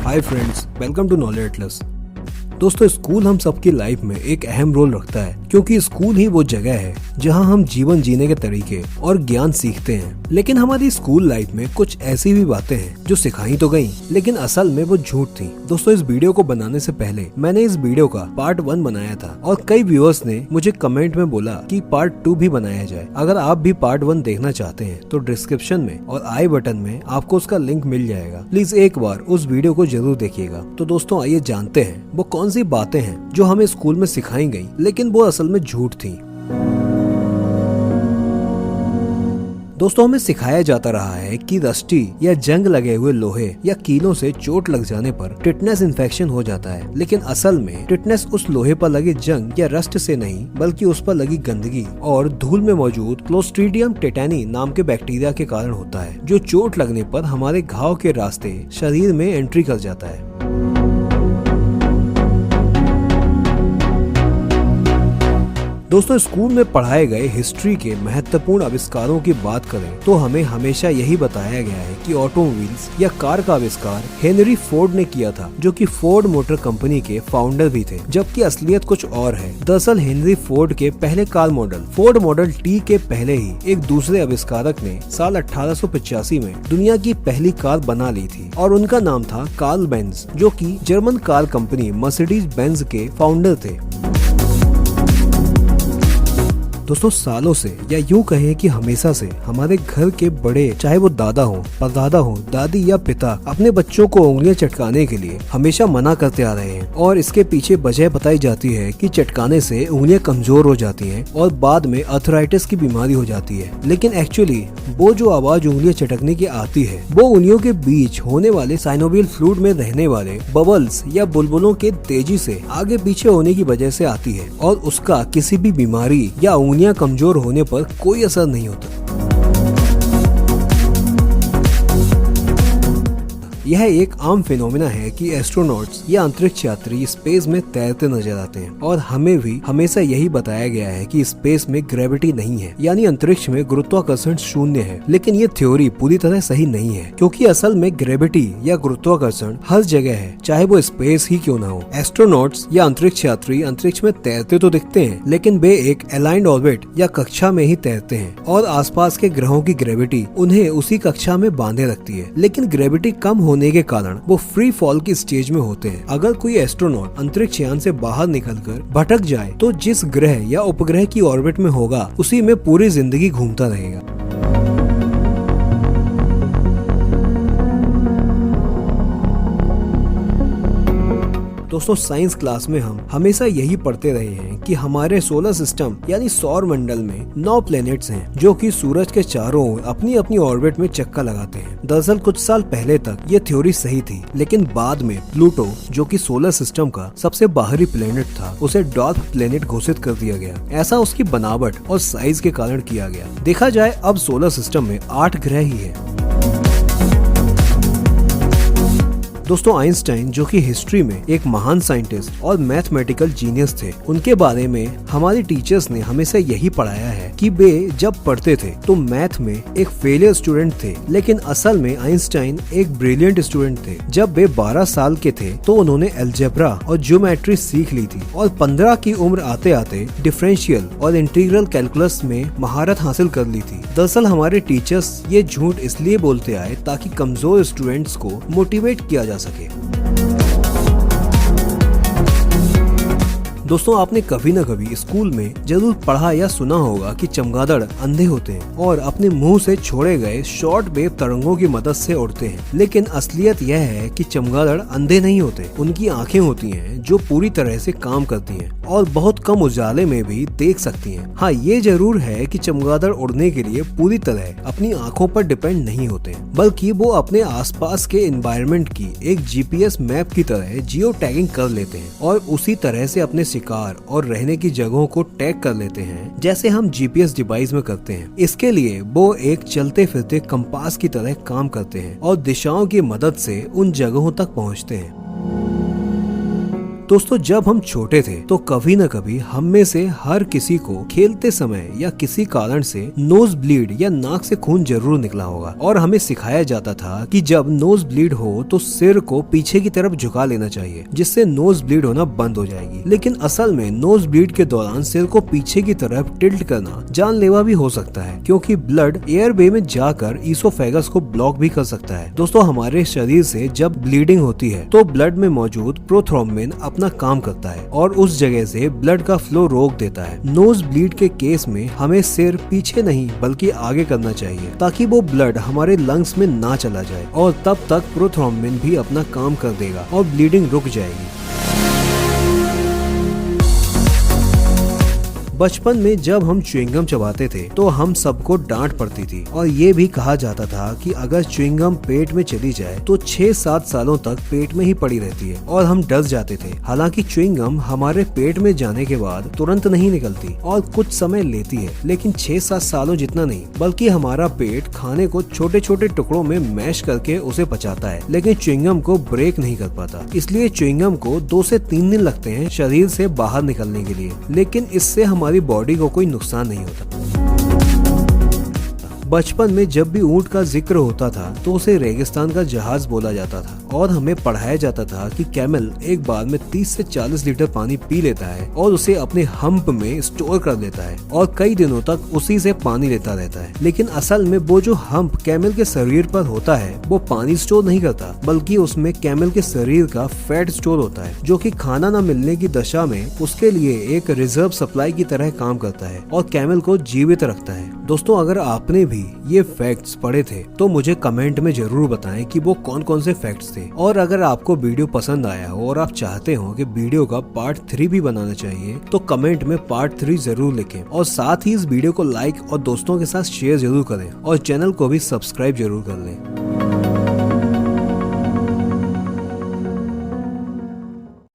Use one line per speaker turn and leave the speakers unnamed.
Hi friends, welcome to Knowledge Atlas. दोस्तों, school हम सबकी लाइफ में एक अहम रोल रखता है क्योंकि स्कूल ही वो जगह है जहां हम जीवन जीने के तरीके और ज्ञान सीखते हैं। लेकिन हमारी स्कूल लाइफ में कुछ ऐसी भी बातें हैं जो सिखाई तो गई लेकिन असल में वो झूठ थी। दोस्तों, इस वीडियो को बनाने से पहले मैंने इस वीडियो का पार्ट 1 बनाया था और कई व्यूअर्स ने मुझे कमेंट में बोला कि पार्ट 2 भी बनाया जाए। अगर आप भी पार्ट 1 देखना चाहते हैं तो डिस्क्रिप्शन में और आई बटन में आपको उसका लिंक मिल जाएगा। प्लीज एक बार उस वीडियो को जरूर देखिएगा। तो दोस्तों, आइए जानते हैं वो कौन सी बातें हैं जो हमें स्कूल में सिखाई गई लेकिन वो असल में झूठ थी। दोस्तों, हमें सिखाया जाता रहा है कि रस्टी या जंग लगे हुए लोहे या कीलों से चोट लग जाने पर टिटनेस इन्फेक्शन हो जाता है, लेकिन असल में टिटनेस उस लोहे पर लगे जंग या रस्ट से नहीं बल्कि उस पर लगी गंदगी और धूल में मौजूद क्लोस्ट्रीडियम टेटानी नाम के बैक्टीरिया के कारण होता है, जो चोट लगने पर हमारे घाव के रास्ते शरीर में एंट्री कर जाता है। दोस्तों, स्कूल में पढ़ाए गए हिस्ट्री के महत्वपूर्ण आविष्कारों की बात करें तो हमें हमेशा यही बताया गया है कि ऑटोमोबाइल्स या कार का आविष्कार हेनरी फोर्ड ने किया था, जो कि फोर्ड मोटर कंपनी के फाउंडर भी थे, जबकि असलियत कुछ और है। दरअसल हेनरी फोर्ड के पहले car model Ford model T के पहले ही एक दूसरे आविष्कारक ने साल 1885 में दुनिया की पहली कार बना ली थी और उनका नाम था कार्ल बेंज, जो कि German car company Mercedes Benz के फाउंडर थे। दोस्तों, सालों से या यूँ कहें कि हमेशा से हमारे घर के बड़े, चाहे वो दादा हो, परदादा हो, दादी या पिता, अपने बच्चों को उंगलियां चटकाने के लिए हमेशा मना करते आ रहे हैं और इसके पीछे वजह बताई जाती है कि चटकाने से उंगलियां कमजोर हो जाती हैं और बाद में आर्थराइटिस की बीमारी हो जाती है। लेकिन एक्चुअली वो जो आवाज उंगलियां चटकने की आती है वो उंगलियों के बीच होने वाले साइनोवियल फ्लूइड में रहने वाले बबल्स या बुलबुलों के तेजी से आगे पीछे होने की वजह से आती है और उसका किसी भी बीमारी या उंगलियां कमजोर होने पर कोई असर नहीं होता। यह एक आम फिनोमिना है कि एस्ट्रोनॉट्स या अंतरिक्ष यात्री स्पेस में तैरते नजर आते हैं और हमें भी हमेशा यही बताया गया है कि स्पेस में ग्रेविटी नहीं है, यानी अंतरिक्ष में गुरुत्वाकर्षण शून्य है। लेकिन ये थ्योरी पूरी तरह सही नहीं है क्योंकि असल में ग्रेविटी या गुरुत्वाकर्षण हर जगह है, चाहे वो स्पेस ही क्यों ना हो। एस्ट्रोनॉट्स या अंतरिक्ष यात्री अंतरिक्ष में तैरते तो दिखते हैं लेकिन वे एक अलाइंड ऑर्बिट या कक्षा में ही तैरते हैं और आसपास के ग्रहों की ग्रेविटी उन्हें उसी कक्षा में बांधे रखती है। लेकिन ग्रेविटी कम होने के कारण वो फ्री फॉल की स्टेज में होते हैं। अगर कोई एस्ट्रोनॉट अंतरिक्ष यान से बाहर निकलकर भटक जाए तो जिस ग्रह या उपग्रह की ऑर्बिट में होगा उसी में पूरी जिंदगी घूमता रहेगा। दोस्तों, साइंस क्लास में हम हमेशा यही पढ़ते रहे हैं कि हमारे सोलर सिस्टम यानी सौर मंडल में 9 प्लैनेट्स हैं जो कि सूरज के चारों ओर अपनी अपनी ऑर्बिट में चक्का लगाते हैं। दरअसल कुछ साल पहले तक ये थ्योरी सही थी, लेकिन बाद में प्लूटो, जो कि सोलर सिस्टम का सबसे बाहरी प्लैनेट था, उसे डॉर्फ प्लैनेट घोषित कर दिया गया। ऐसा उसकी बनावट और साइज के कारण किया गया। देखा जाए अब सोलर सिस्टम में 8 ग्रह ही है। दोस्तों, आइंस्टाइन, जो कि हिस्ट्री में एक महान साइंटिस्ट और मैथमेटिकल जीनियस थे, उनके बारे में हमारे टीचर्स ने हमेशा यही पढ़ाया है कि वे जब पढ़ते थे तो मैथ में एक फेलियर स्टूडेंट थे, लेकिन असल में आइंस्टाइन एक ब्रिलियंट स्टूडेंट थे। जब वे 12 साल के थे तो उन्होंने अलजेब्रा और ज्योमेट्री सीख ली थी और 15 की उम्र आते आते डिफरेंशियल और इंटीग्रल कैलकुलस में महारत हासिल कर ली थी। दरअसल हमारे टीचर्स ये झूठ इसलिए बोलते आए ताकि कमजोर स्टूडेंट्स को मोटिवेट किया जा सके। दोस्तों, आपने कभी न कभी स्कूल में जरूर पढ़ा या सुना होगा कि चमगादड़ अंधे होते हैं और अपने मुंह से छोड़े गए शॉर्ट वेव तरंगों की मदद से उड़ते हैं। लेकिन असलियत यह है कि चमगादड़ अंधे नहीं होते। उनकी आंखें होती हैं जो पूरी तरह से काम करती हैं और बहुत कम उजाले में भी देख सकती हैं। हाँ, ये जरूर है कि चमगादड़ उड़ने के लिए पूरी तरह अपनी आंखों पर डिपेंड नहीं होते, बल्कि वो अपने आसपास के एनवायरनमेंट की एक जीपीएस मैप की तरह जियो टैगिंग कर लेते हैं और उसी तरह से अपने शिकार और रहने की जगहों को टैग कर लेते हैं, जैसे हम जीपीएस डिवाइस में करते हैं। इसके लिए वो एक चलते फिरते कंपास की तरह काम करते हैं और दिशाओं की मदद से उन जगहों तक पहुंचते हैं। दोस्तों जब हम छोटे थे तो कभी न कभी हम में से हर किसी को खेलते समय या किसी कारण से नोज ब्लीड या नाक से खून जरूर निकला होगा और हमें सिखाया जाता था कि जब नोज ब्लीड हो तो सिर को पीछे की तरफ झुका लेना चाहिए जिससे नोज ब्लीड होना बंद हो जाएगी। लेकिन असल में नोज ब्लीड के दौरान सिर को पीछे की तरफ टिल्ट करना जानलेवा भी हो सकता है क्योंकि ब्लड एयरवे में जाकर ईसोफेगस को ब्लॉक भी कर सकता है। दोस्तों हमारे शरीर से जब ब्लीडिंग होती है तो ब्लड में मौजूद प्रोथ्रोम्बिन अपना काम करता है और उस जगह से ब्लड का फ्लो रोक देता है। नोज ब्लीड के केस में हमें सिर पीछे नहीं बल्कि आगे करना चाहिए ताकि वो ब्लड हमारे लंग्स में ना चला जाए और तब तक प्रोथ्रोम्बिन भी अपना काम कर देगा और ब्लीडिंग रुक जाएगी। बचपन में जब हम च्युइंगम चबाते थे तो हम सबको डांट पड़ती थी और ये भी कहा जाता था कि अगर च्युइंगम पेट में चली जाए तो 6-7 सालों तक पेट में ही पड़ी रहती है और हम डर जाते थे। हालांकि च्युइंगम हमारे पेट में जाने के बाद तुरंत नहीं निकलती और कुछ समय लेती है, लेकिन 6-7 सालों जितना नहीं, बल्कि हमारा पेट खाने को छोटे छोटे टुकड़ों में मैश करके उसे पचाता है, लेकिन च्युइंगम को ब्रेक नहीं कर पाता। इसलिए च्युइंगम को 2 से 3 दिन लगते हैं शरीर से बाहर निकलने के लिए, लेकिन इससे हमारी बॉडी को कोई नुकसान नहीं होता। बचपन में जब भी ऊंट का जिक्र होता था तो उसे रेगिस्तान का जहाज बोला जाता था और हमें पढ़ाया जाता था कि कैमल एक बार में 30 से 40 लीटर पानी पी लेता है और उसे अपने हम्प में स्टोर कर लेता है और कई दिनों तक उसी से पानी लेता रहता है। लेकिन असल में वो जो हम्प कैमल के शरीर पर होता है वो पानी स्टोर नहीं करता, बल्कि उसमें कैमल के शरीर का फैट स्टोर होता है जो कि खाना न मिलने की दशा में उसके लिए एक रिजर्व सप्लाई की तरह काम करता है और कैमल को जीवित रखता है। दोस्तों अगर आपने भी ये फैक्ट्स पढ़े थे तो मुझे कमेंट में जरूर बताएं कि वो कौन कौन से फैक्ट्स थे। और अगर आपको वीडियो पसंद आया हो और आप चाहते हो कि वीडियो का पार्ट 3 भी बनाना चाहिए तो कमेंट में पार्ट 3 जरूर लिखें और साथ ही इस वीडियो को लाइक और दोस्तों के साथ शेयर जरूर करें और चैनल को भी सब्सक्राइब जरूर कर लें।